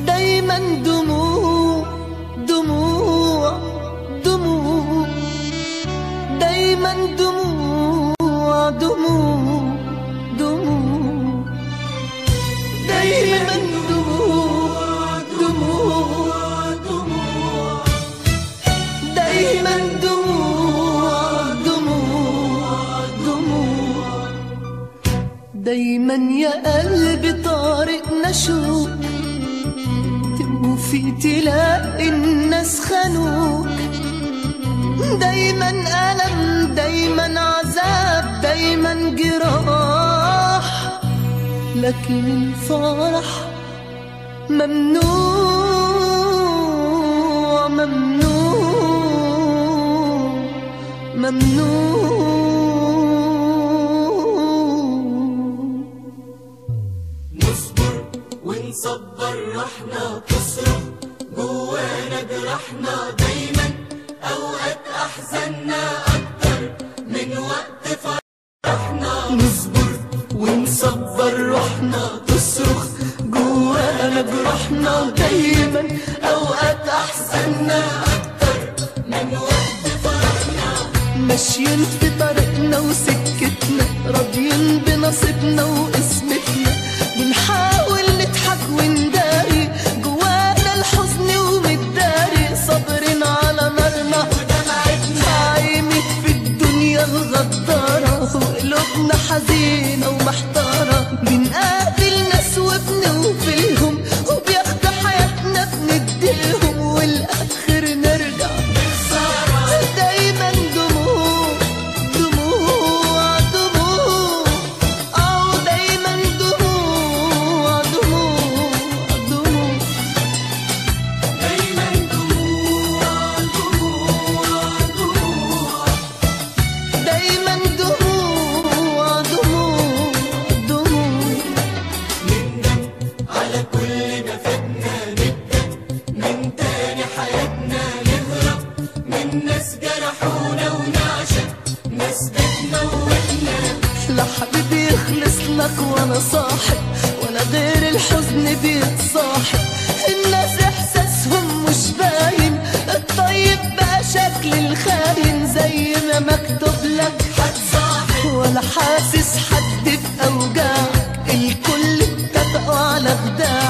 دايما دموع دموع دموع، دايما دموع دموع دموع، دايما دموع دموع دموع، دايما دموع دموع دموع. دايما يا قلبي طارقنا شوق، توفي تلاقي الناس خانوك. دايما ألم، دايما عذاب، دايما جراح، لكن الفرح ممنوع ممنوع ممنوع. نصبر ونصبر روحنا، تصرخ جوانا جرحنا دايما، اوقات احزاننا اكتر من وقت فرحنا. نصبر ونصبر روحنا، تصرخ جوانا جرحنا دايما، اوقات احزاننا اكتر من وقت فرحنا. ماشيين في طريقنا وسكتنا، راضيين بنصيبنا وقسمتنا، بنحاول نضحك ونداري جوانا الحزن ومتداري، صابرين على نارنا ودمعتنا، عايمين في الدنيا الغدارة وقلوبنا حزينة ومحتارة. بنقابل ناس وبنوفلهم، وبياخدوا حياتنا بنديلهم، والآخر نرجع بخسارة. دايما دموع دموع دموع، دايما دموع دموع دموع، دايما دموع دموع دموع، دايما دموع دموع دموع. نندم على كل ما فاتنا، نبدأ من تاني حياتنا، نهرب من ناس جرحونا ونعشق ناس بتموتنا. لا حبيبي يخلص لك وانا صاحب، ولا غير الحزن بيتصاحب. الناس احساسهم مش باين، الطيب بقى شكل الخاين، زي ما مكتوب لك هتصاحب ولا حاسس حد بأوجاعك، الكل اتفقوا على خداعك.